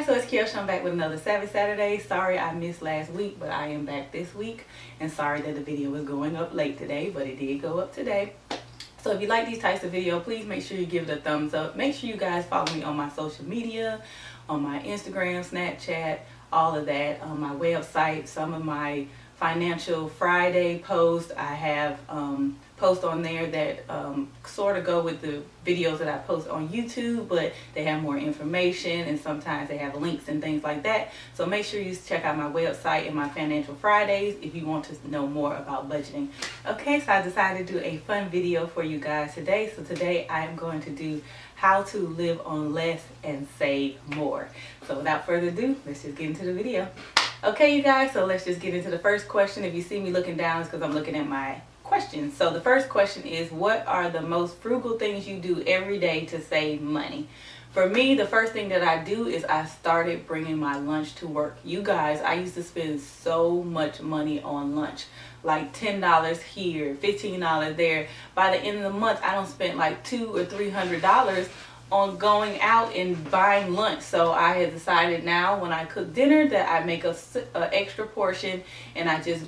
guys, so it's Kiyoshi. I'm back with another Savage Saturday. Sorry I missed last week, but I am back this week. And sorry that the video was going up late today, but it did go up today. So if you like these types of videos, please make sure you give it a thumbs up. Make sure you guys follow me on my social media, on my Instagram, Snapchat, all of that, on my website. Some of my Financial Friday posts, I have posts on there that sort of go with the videos that I post on YouTube, but they have more information and sometimes they have links and things like that. So make sure you check out my website and my Financial Fridays if you want to know more about budgeting. Okay, so I decided to do a fun video for you guys today. So today I am going to do how to live on less and save more. So without further ado, let's just get into the video. Okay, you guys, so let's just get into the first question. If you see me looking down, it's because I'm looking at my questions. So the first question is, what are the most frugal things you do every day to save money? For me, the first thing that I do is I started bringing my lunch to work. You guys, I used to spend so much money on lunch, like $10 here, $15 there. By the end of the month, I don't spend like $200 or $300 on going out and buying lunch. So I had decided now when I cook dinner that I make a extra portion and I just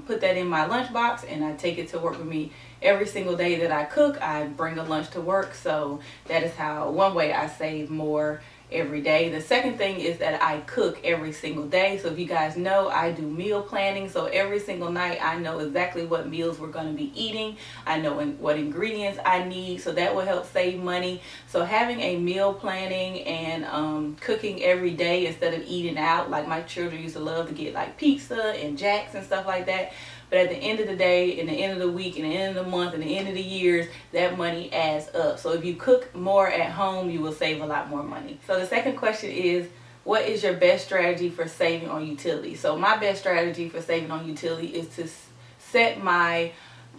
put that in my lunch box and I take it to work with me. Every single day that I cook, I bring a lunch to work. So that is how one way I save more every day. The second thing is that I cook every single day. So if you guys know, I do meal planning. So every single night I know exactly what meals we're going to be eating. I know what ingredients I need, so that will help save money. So having a meal planning and cooking every day instead of eating out, like my children used to love to get like pizza and Jacks and stuff like that. But at the end of the day, and the end of the week, and the end of the month, and the end of the years, that money adds up. So if you cook more at home, you will save a lot more money. So the second question is, what is your best strategy for saving on utilities? So my best strategy for saving on utility is to set my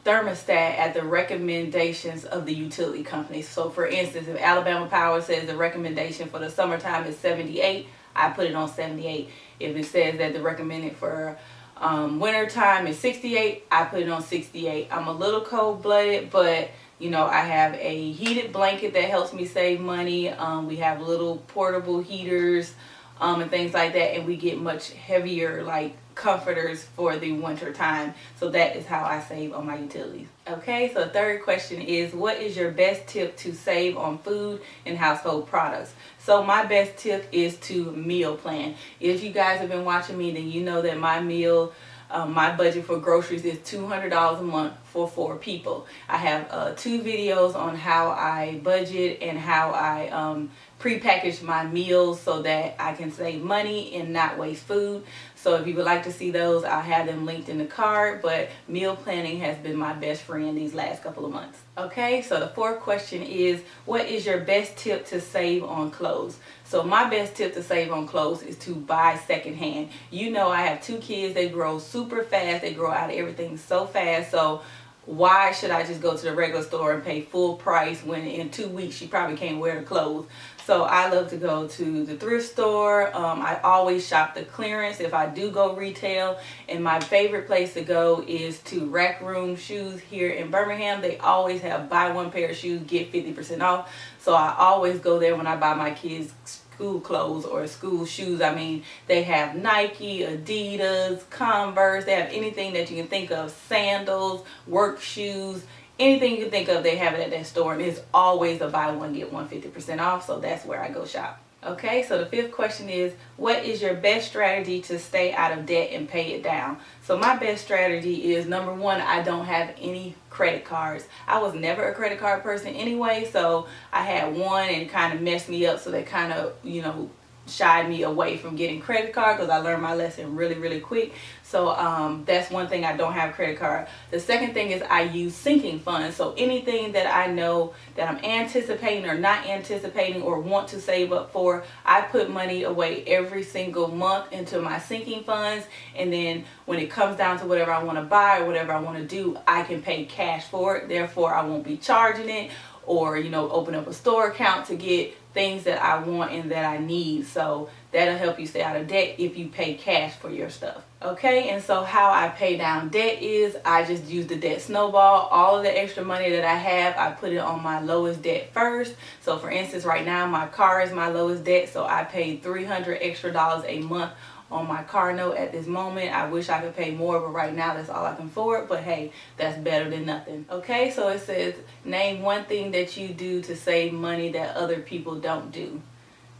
thermostat at the recommendations of the utility companies. So for instance, if Alabama Power says the recommendation for the summertime is 78, I put it on 78. If it says that the recommended for winter time is 68, I put it on 68. I'm a little cold-blooded, but you know, I have a heated blanket that helps me save money. We have little portable heaters and things like that, and we get much heavier like comforters for the winter time. So that is how I save on my utilities. Okay, so the third question is, what is your best tip to save on food and household products? So my best tip is to meal plan. If you guys have been watching me, then you know that my meal, my budget for groceries is $200 a month for 4 people. I have 2 videos on how I budget and how I pre-package my meals so that I can save money and not waste food. So if you would like to see those, I'll have them linked in the card. But meal planning has been my best friend these last couple of months. Okay, so the fourth question is, what is your best tip to save on clothes? So my best tip to save on clothes is to buy secondhand. You know, I have 2 kids. They grow super fast. They grow out of everything so fast. So why should I just go to the regular store and pay full price when in 2 weeks she probably can't wear the clothes? So I love to go to the thrift store. I always shop the clearance if I do go retail. And my favorite place to go is to Rack Room Shoes here in Birmingham. They always have buy 1 pair of shoes, get 50% off. So I always go there when I buy my kids school clothes or school shoes. I mean, they have Nike, Adidas, Converse. They have anything that you can think of, sandals, work shoes. Anything you can think of, they have it at that store, and it's always a buy 1 get 1 50% off. So that's where I go shop. Okay, so the fifth question is, what is your best strategy to stay out of debt and pay it down? So my best strategy is, number 1, I don't have any credit cards. I was never a credit card person anyway, so I had one and it kind of messed me up. So that kind of, you know, shied me away from getting credit card because I learned my lesson really quick. So that's one thing, I don't have a credit card. The second thing is I use sinking funds. So anything that I know that I'm anticipating or not anticipating or want to save up for, I put money away every single month into my sinking funds, and then when it comes down to whatever I want to buy or whatever I want to do, I can pay cash for it. Therefore I won't be charging it, or you know, open up a store account to get things that I want and that I need. So That'll help you stay out of debt if you pay cash for your stuff. Okay, and so how I pay down debt is I just use the debt snowball. All of the extra money that I have, I put it on my lowest debt first. So for instance, right now my car is my lowest debt, so I paid $300 extra a month on my car note at this moment. I wish I could pay more, but right now that's all I can afford. But hey, that's better than nothing. Okay, so it says name one thing that you do to save money that other people don't do.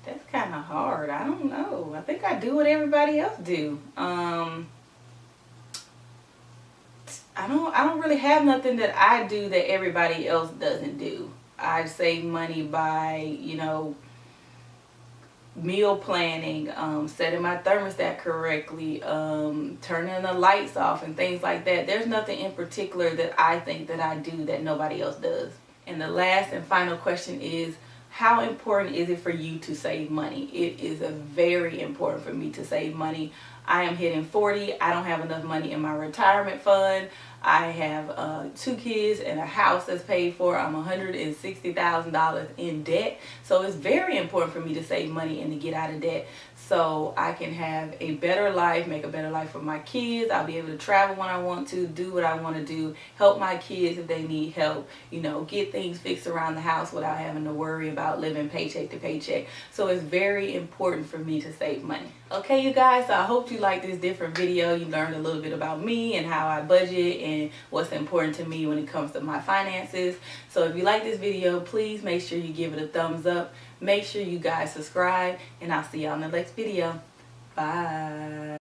That's kind of hard. I don't know. I think I do what everybody else do. I don't really have nothing that I do that everybody else doesn't do. I save money by, you know, meal planning, setting my thermostat correctly, turning the lights off and things like that. There's nothing in particular that I think that I do that nobody else does. And the last and final question is, how important is it for you to save money? It is very important for me to save money. I am hitting 40. I don't have enough money in my retirement fund. I have 2 kids and a house that's paid for. I'm $160,000 in debt. So it's very important for me to save money and to get out of debt, so I can have a better life, make a better life for my kids. I'll be able to travel when I want to, do what I want to do, help my kids if they need help, you know, get things fixed around the house without having to worry about living paycheck to paycheck. So it's very important for me to save money. Okay, you guys, so I hope you like this different video. You learned a little bit about me and how I budget and what's important to me when it comes to my finances. So if you like this video, please make sure you give it a thumbs up. Make sure you guys subscribe, and I'll see y'all in the next video. Bye.